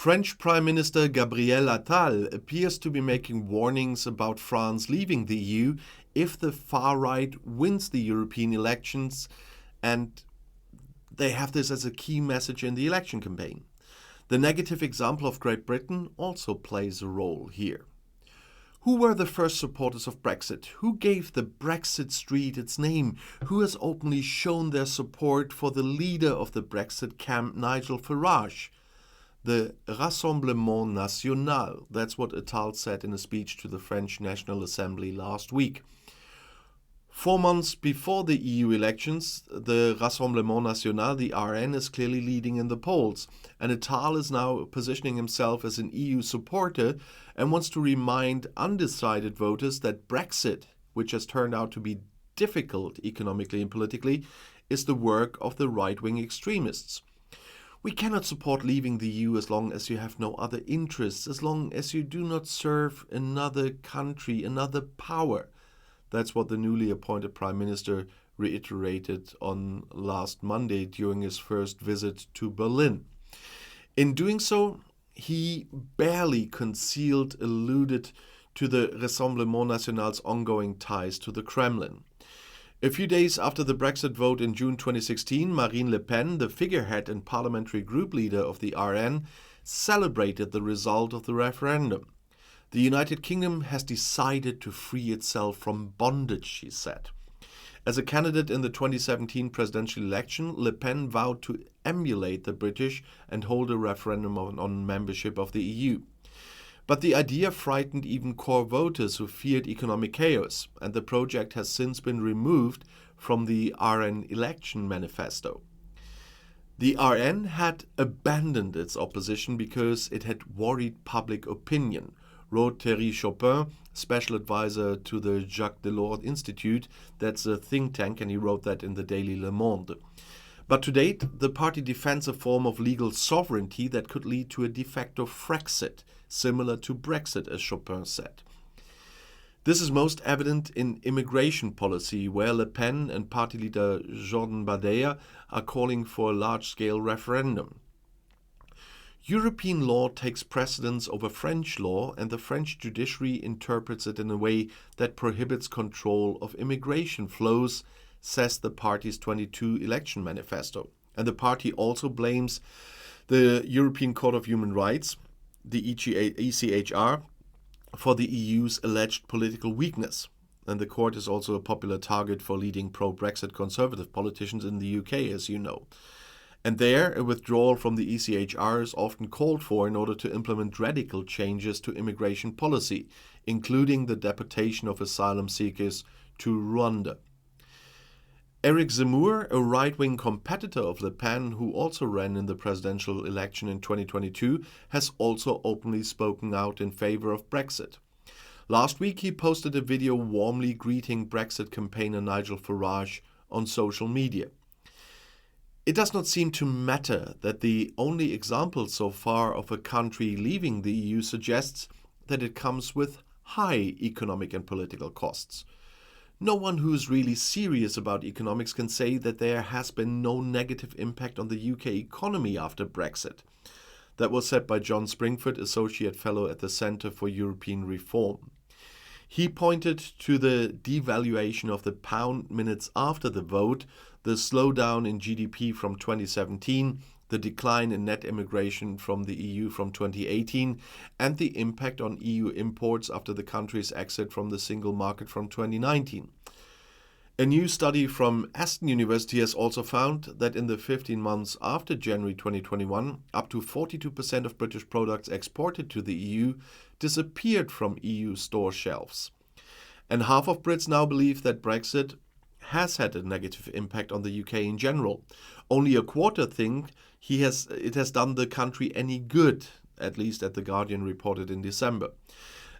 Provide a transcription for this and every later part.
French Prime Minister Gabriel Attal appears to be making warnings about France leaving the EU if the far right wins the European elections, and they have this as a key message in the election campaign. The negative example of Great Britain also plays a role here. Who were the first supporters of Brexit? Who gave the Brexit Street its name? Who has openly shown their support for the leader of the Brexit camp, Nigel Farage? The Rassemblement National, that's what Attal said in a speech to the French National Assembly last week. 4 months before the EU elections, the Rassemblement National, the RN, is clearly leading in the polls, and Attal is now positioning himself as an EU supporter and wants to remind undecided voters that Brexit, which has turned out to be difficult economically and politically, is the work of the right-wing extremists. We cannot support leaving the EU as long as you have no other interests, as long as you do not serve another country, another power. That's what the newly appointed Prime Minister reiterated on last Monday during his first visit to Berlin. In doing so, he barely alluded to the Rassemblement National's ongoing ties to the Kremlin. A few days after the Brexit vote in June 2016, Marine Le Pen, the figurehead and parliamentary group leader of the RN, celebrated the result of the referendum. The United Kingdom has decided to free itself from bondage, she said. As a candidate in the 2017 presidential election, Le Pen vowed to emulate the British and hold a referendum on membership of the EU. But the idea frightened even core voters who feared economic chaos, and the project has since been removed from the RN election manifesto. The RN had abandoned its opposition because it had worried public opinion, wrote Thierry Chopin, special advisor to the Jacques Delors Institute. That's a think tank, and he wrote that in the daily Le Monde. But to date, the party defends a form of legal sovereignty that could lead to a de facto Frexit, similar to Brexit, as Chopin said. This is most evident in immigration policy, where Le Pen and party leader Jordan Bardella are calling for a large-scale referendum. European law takes precedence over French law, and the French judiciary interprets it in a way that prohibits control of immigration flows, says the party's 22 election manifesto. And the party also blames the European Court of Human Rights, the ECHR, for the EU's alleged political weakness. And the court is also a popular target for leading pro-Brexit conservative politicians in the UK, as you know. And there, a withdrawal from the ECHR is often called for in order to implement radical changes to immigration policy, including the deportation of asylum seekers to Rwanda. Eric Zemmour, a right-wing competitor of Le Pen who also ran in the presidential election in 2022, has also openly spoken out in favor of Brexit. Last week, he posted a video warmly greeting Brexit campaigner Nigel Farage on social media. It does not seem to matter that the only example so far of a country leaving the EU suggests that it comes with high economic and political costs. No one who is really serious about economics can say that there has been no negative impact on the UK economy after Brexit. That was said by John Springford, Associate Fellow at the Centre for European Reform. He pointed to the devaluation of the pound minutes after the vote, the slowdown in GDP from 2017, the decline in net immigration from the EU from 2018, and the impact on EU imports after the country's exit from the single market from 2019. A new study from Aston University has also found that in the 15 months after January 2021, up to 42% of British products exported to the EU disappeared from EU store shelves. And half of Brits now believe that Brexit has had a negative impact on the UK in general. Only a quarter think it has done the country any good, at least as The Guardian reported in December.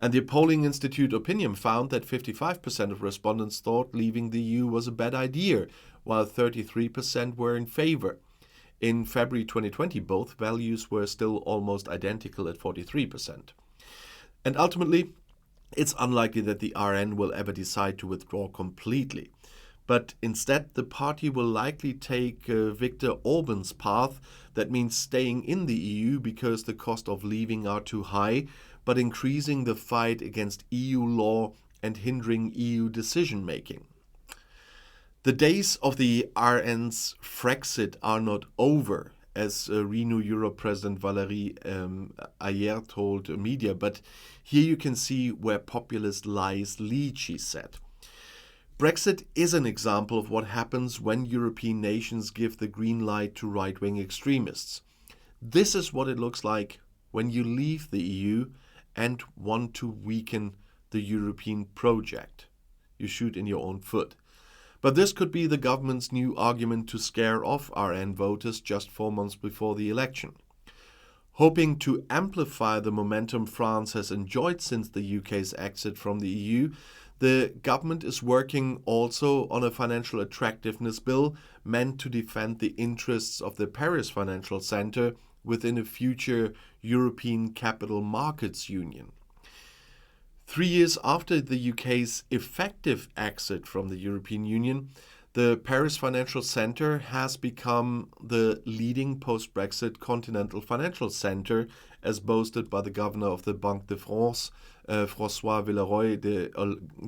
And the polling institute Opinion found that 55% of respondents thought leaving the EU was a bad idea, while 33% were in favor. In February 2020, both values were still almost identical at 43%. And ultimately, it's unlikely that the RN will ever decide to withdraw completely. But instead, the party will likely take Viktor Orban's path. That means staying in the EU because the cost of leaving are too high, but increasing the fight against EU law and hindering EU decision-making. The days of the RN's Frexit are not over, as Renew Europe President Valérie Ayer told media, but here you can see where populist lies lead, she said. Brexit is an example of what happens when European nations give the green light to right-wing extremists. This is what it looks like when you leave the EU and want to weaken the European project. You shoot in your own foot. But this could be the government's new argument to scare off RN voters just 4 months before the election. Hoping to amplify the momentum France has enjoyed since the UK's exit from the EU, the government is working also on a financial attractiveness bill meant to defend the interests of the Paris Financial Centre within a future European Capital Markets Union. 3 years after the UK's effective exit from the European Union, the Paris Financial Centre has become the leading post-Brexit continental financial centre, as boasted by the governor of the Banque de France, François Villeroy de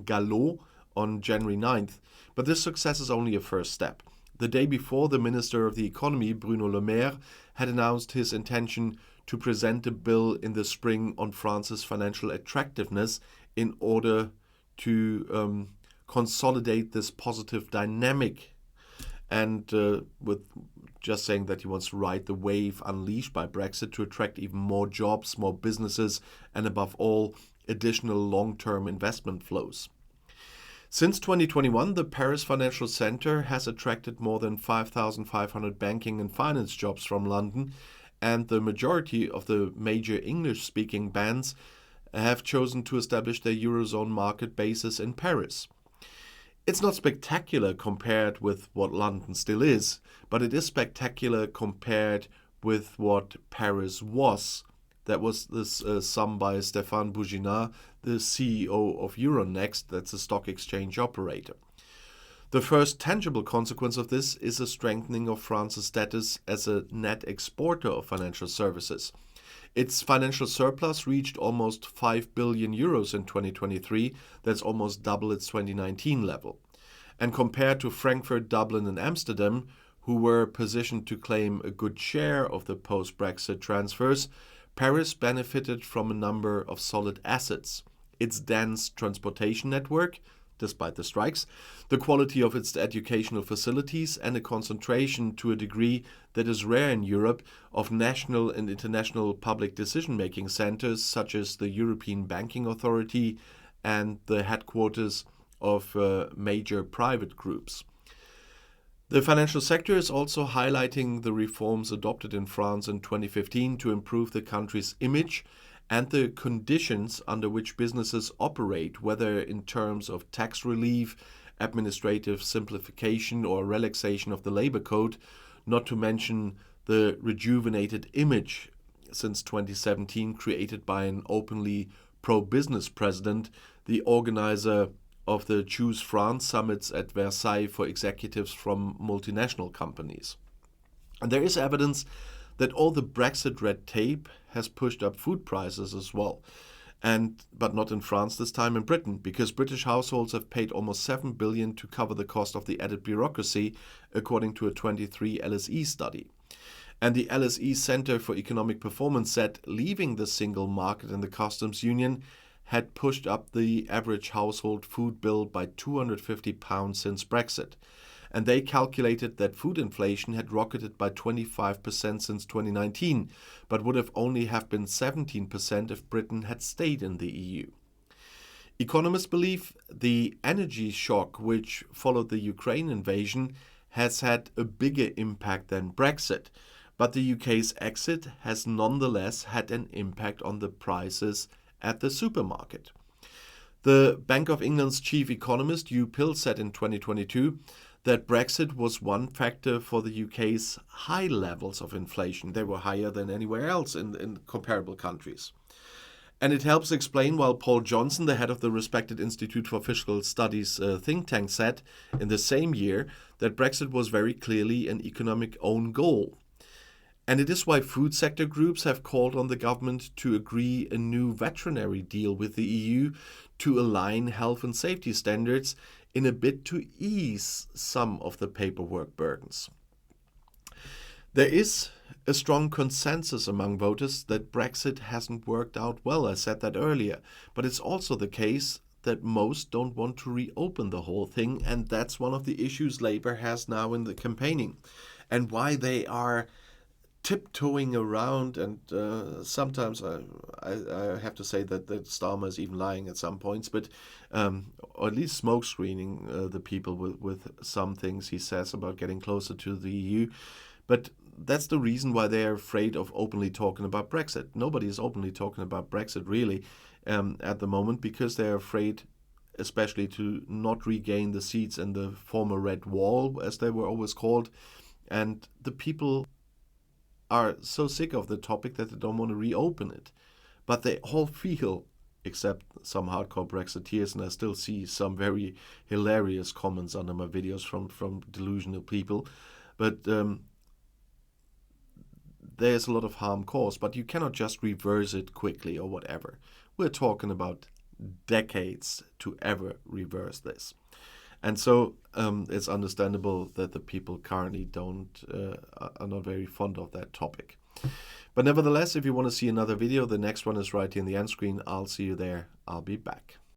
Gallo, on January 9th. But this success is only a first step. The day before, the Minister of the Economy, Bruno Le Maire, had announced his intention to present a bill in the spring on France's financial attractiveness in order to consolidate this positive dynamic. And with just saying that he wants to ride the wave unleashed by Brexit to attract even more jobs, more businesses, and above all, additional long-term investment flows. Since 2021, the Paris Financial Centre has attracted more than 5,500 banking and finance jobs from London, and the majority of the major English-speaking banks have chosen to establish their Eurozone market bases in Paris. It's not spectacular compared with what London still is, but it is spectacular compared with what Paris was. That was this sum by Stéphane Bouginat, the CEO of Euronext, that's a stock exchange operator. The first tangible consequence of this is a strengthening of France's status as a net exporter of financial services. Its financial surplus reached almost 5 billion euros in 2023. That's almost double its 2019 level. And compared to Frankfurt, Dublin, and Amsterdam, who were positioned to claim a good share of the post-Brexit transfers, Paris benefited from a number of solid assets. Its dense transportation network, despite the strikes, the quality of its educational facilities, and a concentration to a degree that is rare in Europe of national and international public decision-making centers such as the European Banking Authority and the headquarters of major private groups. The financial sector is also highlighting the reforms adopted in France in 2015 to improve the country's image and the conditions under which businesses operate, whether in terms of tax relief, administrative simplification, or relaxation of the labor code, not to mention the rejuvenated image since 2017 created by an openly pro-business president, the organizer of the Choose France summits at Versailles for executives from multinational companies. And there is evidence that all the Brexit red tape has pushed up food prices as well. But not in France this time, in Britain, because British households have paid almost 7 billion to cover the cost of the added bureaucracy, according to a 23 LSE study. And the LSE Centre for Economic Performance said leaving the single market and the customs union had pushed up the average household food bill by £250 since Brexit. And they calculated that food inflation had rocketed by 25% since 2019, but would have only have been 17% if Britain had stayed in the EU. Economists believe the energy shock which followed the Ukraine invasion has had a bigger impact than Brexit, but the UK's exit has nonetheless had an impact on the prices at the supermarket. The Bank of England's chief economist Hugh Pill said in 2022 that Brexit was one factor for the UK's high levels of inflation. They were higher than anywhere else in comparable countries. And it helps explain why Paul Johnson, the head of the respected Institute for Fiscal Studies think tank, said in the same year that Brexit was very clearly an economic own goal. And it is why food sector groups have called on the government to agree a new veterinary deal with the EU to align health and safety standards in a bid to ease some of the paperwork burdens. There is a strong consensus among voters that Brexit hasn't worked out well. I said that earlier. But it's also the case that most don't want to reopen the whole thing, and that's one of the issues Labour has now in the campaigning, and why they are tiptoeing around. And sometimes I have to say that Starmer is even lying at some points, but or at least smoke screening the people with some things he says about getting closer to the EU. But that's the reason why they're afraid of openly talking about Brexit. Nobody is openly talking about Brexit really at the moment, because they're afraid especially to not regain the seats in the former Red Wall, as they were always called. And the people are so sick of the topic that they don't want to reopen it. But they all feel, except some hardcore Brexiteers, and I still see some very hilarious comments under my videos from delusional people. But there's a lot of harm caused, but you cannot just reverse it quickly or whatever. We're talking about decades to ever reverse this. And so it's understandable that the people currently are not very fond of that topic. But nevertheless, if you want to see another video, the next one is right here in the end screen. I'll see you there. I'll be back.